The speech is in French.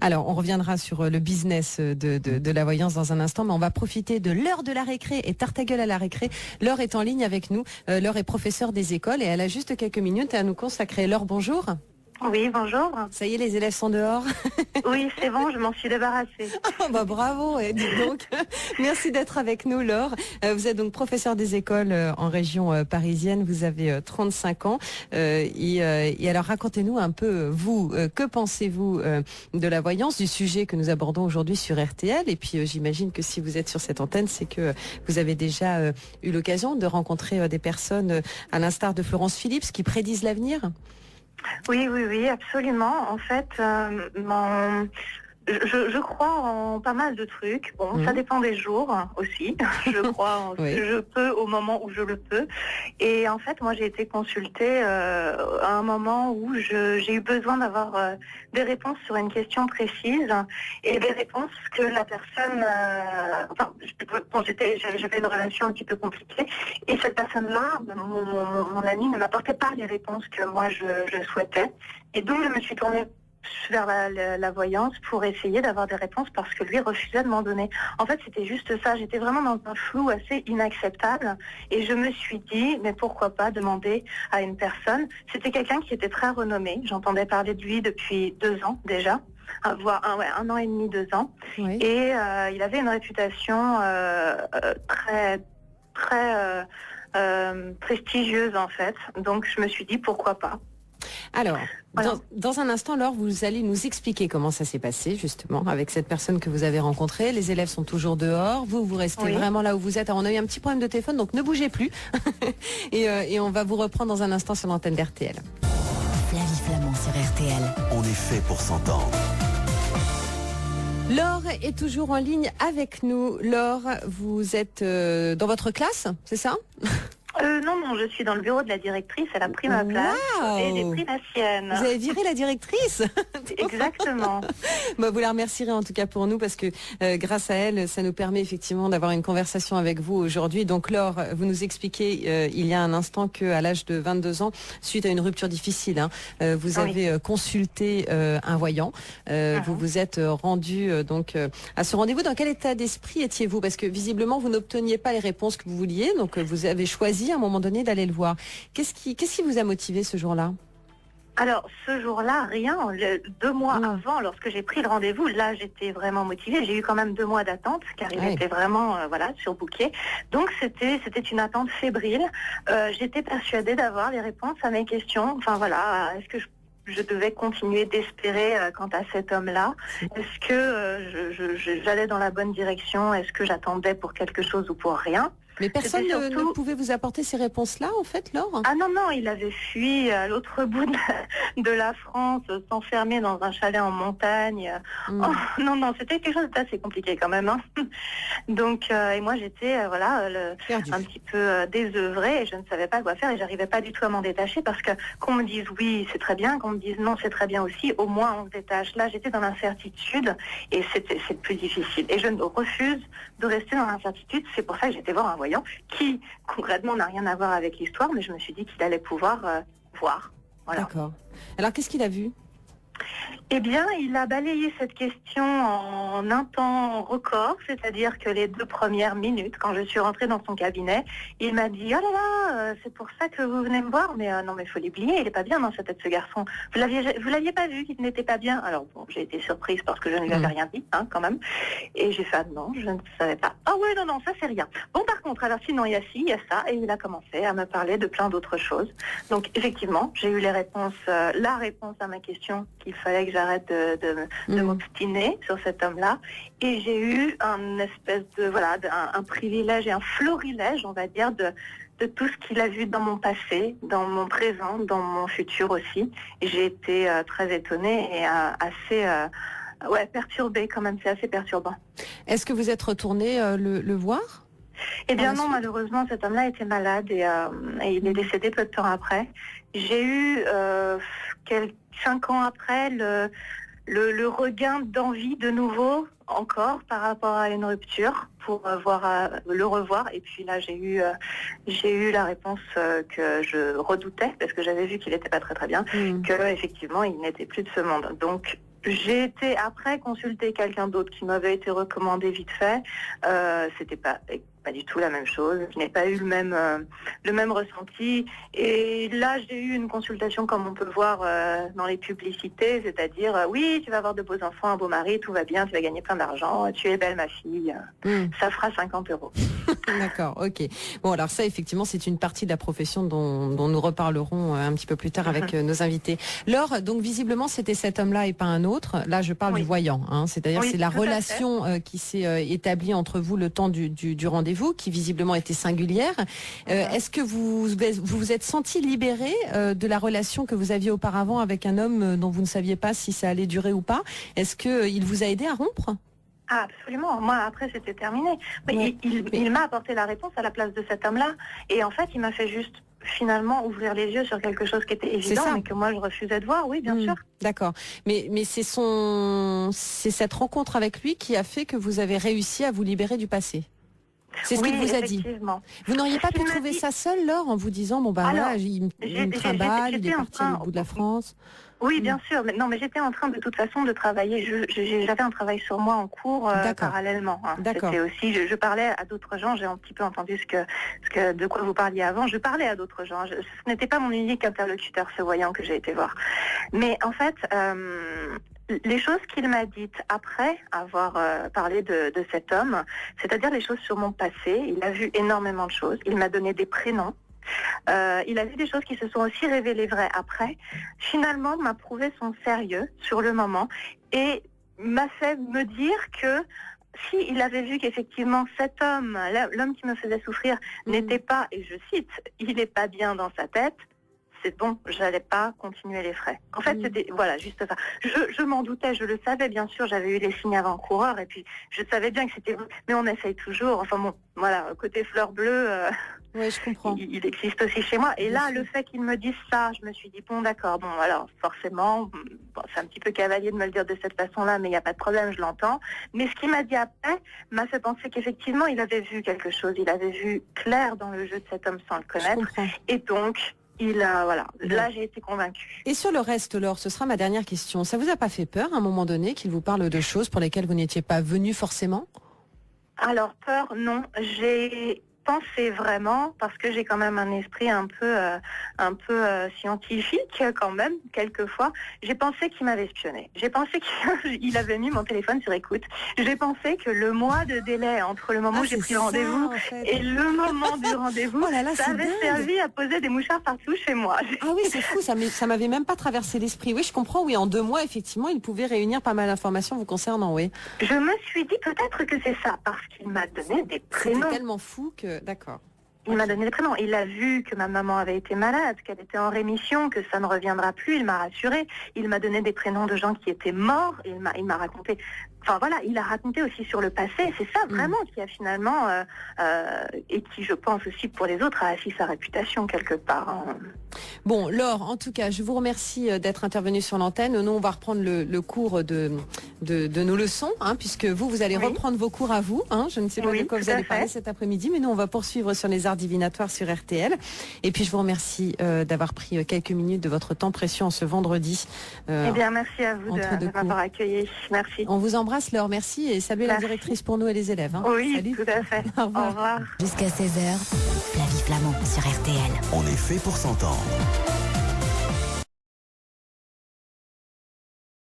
Alors, on reviendra sur le business de la voyance dans un instant, mais on va profiter de l'heure de la récré et tarte à gueule à la récré. Laure est en ligne avec nous. Laure est professeure des écoles et elle a juste quelques minutes à nous consacrer. Laure, bonjour. Oui, bonjour. Ça y est, les élèves sont dehors. Oui, c'est bon, je m'en suis débarrassée. Oh, bah bravo, et dis donc. Merci d'être avec nous, Laure. Vous êtes donc professeure des écoles en région parisienne. Vous avez 35 ans. Et alors, racontez-nous un peu, vous, que pensez-vous de la voyance, du sujet que nous abordons aujourd'hui sur RTL? Et puis, j'imagine que si vous êtes sur cette antenne, c'est que vous avez déjà eu l'occasion de rencontrer des personnes, à l'instar de Florence Phillips, qui prédisent l'avenir. Oui, absolument. En fait, je crois en pas mal de trucs. Bon, ça dépend des jours aussi. Je crois en ce que je peux au moment où je le peux. Et en fait, moi, j'ai été consultée à un moment où j'ai eu besoin d'avoir des réponses sur une question précise et des réponses que la personne... j'avais une relation un petit peu compliquée et cette personne-là, mon ami, ne m'apportait pas les réponses que moi je souhaitais. Et donc, je me suis tournée vers la voyance pour essayer d'avoir des réponses parce que lui refusait de m'en donner. En fait, c'était juste ça. J'étais vraiment dans un flou assez inacceptable et je me suis dit, mais pourquoi pas demander à une personne. C'était quelqu'un qui était très renommé. J'entendais parler de lui depuis 2 ans déjà. Voire un an et demi, 2 ans. Oui. Et il avait une réputation très prestigieuse en fait. Donc je me suis dit pourquoi pas. Alors, voilà. Dans un instant, Laure, vous allez nous expliquer comment ça s'est passé, justement, avec cette personne que vous avez rencontrée. Les élèves sont toujours dehors. Vous restez vraiment là où vous êtes. Alors, on a eu un petit problème de téléphone, donc ne bougez plus. et on va vous reprendre dans un instant sur l'antenne d'RTL. Flavie Flamand sur RTL. On est fait pour s'entendre. Laure est toujours en ligne avec nous. Laure, vous êtes dans votre classe, c'est ça ? Non, je suis dans le bureau de la directrice, elle a pris ma place et j'ai pris la sienne. Vous avez viré la directrice? Exactement. Vous la remercierez en tout cas pour nous parce que grâce à elle, ça nous permet effectivement d'avoir une conversation avec vous aujourd'hui. Donc Laure, vous nous expliquez il y a un instant qu'à l'âge de 22 ans, suite à une rupture difficile, vous avez consulté un voyant. Vous vous êtes rendu donc à ce rendez-vous. Dans quel état d'esprit étiez-vous? Parce que visiblement, vous n'obteniez pas les réponses que vous vouliez, donc vous avez choisi à un moment donné d'aller le voir. Qu'est-ce qui vous a motivé ce jour-là? Alors, ce jour-là, rien. 2 mois avant, lorsque j'ai pris le rendez-vous, là, j'étais vraiment motivée. J'ai eu quand même 2 mois d'attente, car il était vraiment, surbooké. Donc, c'était une attente fébrile. J'étais persuadée d'avoir les réponses à mes questions. Enfin, voilà, est-ce que je devais continuer d'espérer quant à cet homme-là? Est-ce que j'allais dans la bonne direction? Est-ce que j'attendais pour quelque chose ou pour rien? Mais personne ne pouvait vous apporter ces réponses-là, en fait, Laure? Ah non, il avait fui à l'autre bout de la France, s'enfermer dans un chalet en montagne. Oh, non, c'était quelque chose d'assez compliqué quand même. Donc, et moi j'étais, un petit peu désœuvrée et je ne savais pas quoi faire et j'arrivais pas du tout à m'en détacher parce que qu'on me dise oui, c'est très bien, qu'on me dise non, c'est très bien aussi, au moins on se détache. Là, j'étais dans l'incertitude et c'est plus difficile. Et je refuse de rester dans l'incertitude. C'est pour ça que j'étais voir un voyant qui concrètement n'a rien à voir avec l'histoire, mais je me suis dit qu'il allait pouvoir voir. Voilà. D'accord. Alors qu'est-ce qu'il a vu? Eh bien, il a balayé cette question en un temps record, c'est-à-dire que les 2 premières minutes, quand je suis rentrée dans son cabinet, il m'a dit « Oh là là, c'est pour ça que vous venez me voir, mais non, mais il faut l'oublier, il est pas bien dans sa tête, ce garçon. Vous l'aviez pas vu qu'il n'était pas bien ?» Alors bon, j'ai été surprise parce que je ne lui avais rien dit, quand même. Et j'ai fait « non, je ne savais pas. » Ah ouais, non, ça c'est rien. Bon, par contre, alors sinon, il y a ci, il y a ça, et il a commencé à me parler de plein d'autres choses. Donc, effectivement, j'ai eu la réponse à ma question qu'il fallait que j'arrête de m'obstiner sur cet homme-là. Et j'ai eu un espèce de, un privilège et un florilège, on va dire, de tout ce qu'il a vu dans mon passé, dans mon présent, dans mon futur aussi. Et j'ai été très étonnée et assez perturbée quand même, c'est assez perturbant. Est-ce que vous êtes retournée le voir? Eh bien non, malheureusement, cet homme-là était malade et il est décédé peu de temps après. J'ai eu 5 ans après le regain d'envie de nouveau encore par rapport à une rupture pour le revoir. Et puis là, j'ai eu la réponse que je redoutais parce que j'avais vu qu'il n'était pas très très bien, que effectivement il n'était plus de ce monde. Donc J'ai été après consulter quelqu'un d'autre qui m'avait été recommandé vite fait. C'était pas du tout la même chose. Je n'ai pas eu le même ressenti. Et là, j'ai eu une consultation comme on peut voir dans les publicités, c'est-à-dire oui, tu vas avoir de beaux enfants, un beau mari, tout va bien, tu vas gagner plein d'argent, tu es belle ma fille, ça fera 50 €. D'accord, ok. Bon, alors ça, effectivement, c'est une partie de la profession dont nous reparlerons un petit peu plus tard avec nos invités. Laure, donc visiblement, c'était cet homme-là et pas un autre. Là, je parle du voyant, hein, c'est-à-dire c'est la relation qui s'est établie entre vous le temps du rendez-vous, qui visiblement était singulière. Est-ce que vous vous êtes senti libéré de la relation que vous aviez auparavant avec un homme dont vous ne saviez pas si ça allait durer ou pas? Est-ce qu'il vous a aidé à rompre? Ah, absolument. Moi, après, c'était terminé. Mais il m'a apporté la réponse à la place de cet homme-là. Et en fait, il m'a fait juste, finalement, ouvrir les yeux sur quelque chose qui était évident, mais que moi, je refusais de voir. Oui, bien sûr. D'accord. Mais c'est cette rencontre avec lui qui a fait que vous avez réussi à vous libérer du passé. C'est ce qu'il vous a dit. Vous n'auriez pas pu trouver ça seul, Laure, en vous disant, bon, bah là, il me trimballe, il est parti à l'autre bout de la France. Oui, bien sûr. Mais j'étais en train de toute façon de travailler. J'avais un travail sur moi en cours parallèlement. Hein. C'était aussi, je parlais à d'autres gens. J'ai un petit peu entendu de quoi vous parliez avant. Je parlais à d'autres gens. Ce n'était pas mon unique interlocuteur, ce voyant que j'ai été voir. Mais en fait, les choses qu'il m'a dites après avoir parlé de cet homme, c'est-à-dire les choses sur mon passé, il a vu énormément de choses. Il m'a donné des prénoms. Il a vu des choses qui se sont aussi révélées vraies après. Finalement, m'a prouvé son sérieux sur le moment et m'a fait me dire que s'il avait vu qu'effectivement cet homme, l'homme qui me faisait souffrir, n'était pas, et je cite, il n'est pas bien dans sa tête, c'est bon, j'allais pas continuer les frais. En fait, c'était, voilà, juste ça. Je m'en doutais, je le savais, bien sûr, j'avais eu les signes avant-coureurs, et puis je savais bien que c'était, mais on essaye toujours, enfin bon, voilà, côté fleur bleue, oui, je comprends. Il existe aussi chez moi. Et là, le fait qu'il me dise ça, je me suis dit, bon, d'accord, bon, alors, forcément, c'est un petit peu cavalier de me le dire de cette façon-là, mais il n'y a pas de problème, je l'entends. Mais ce qu'il m'a dit après m'a fait penser qu'effectivement, il avait vu quelque chose, il avait vu clair dans le jeu de cet homme sans le connaître. Et donc, voilà, là j'ai été convaincue. Et sur le reste, Laure, ce sera ma dernière question. Ça vous a pas fait peur à un moment donné qu'il vous parle de choses pour lesquelles vous n'étiez pas venu forcément? Alors peur, non. J'ai pensé vraiment, parce que j'ai quand même un esprit un peu scientifique quand même, quelquefois, j'ai pensé qu'il m'avait espionné. J'ai pensé qu'il avait mis mon téléphone sur écoute. J'ai pensé que le mois de délai entre le moment où j'ai pris le rendez-vous et le moment du rendez-vous, ça avait servi à poser des mouchards partout chez moi. Ah oui, c'est fou, ça m'avait même pas traversé l'esprit. Oui, je comprends, oui, en 2 mois, effectivement, il pouvait réunir pas mal d'informations vous concernant, oui. Je me suis dit peut-être que c'est ça, parce qu'il m'a donné des prénoms. C'était tellement fou que... D'accord. Il m'a donné des prénoms. Il a vu que ma maman avait été malade, qu'elle était en rémission, que ça ne reviendra plus. Il m'a rassuré. Il m'a donné des prénoms de gens qui étaient morts. Il m'a raconté... Enfin voilà, il a raconté aussi sur le passé. C'est ça vraiment qui a finalement, et qui je pense aussi pour les autres, a assis sa réputation quelque part. Hein. Bon, Laure, en tout cas, je vous remercie d'être intervenue sur l'antenne. Nous, on va reprendre le cours de nos leçons, hein, puisque vous allez reprendre vos cours à vous. Hein. Je ne sais pas de quoi vous allez parler cet après-midi, mais nous, on va poursuivre sur les arts divinatoires sur RTL. Et puis, je vous remercie d'avoir pris quelques minutes de votre temps précieux en ce vendredi. Eh bien, merci à vous de m'avoir accueilli. Merci. On vous embrasse, Laure, merci, et saluez la directrice pour nous et les élèves. Hein. Oui, salut. tout à fait. Au revoir. Jusqu'à 16h, Flavie Flamand sur RTL. On est fait pour s'entendre.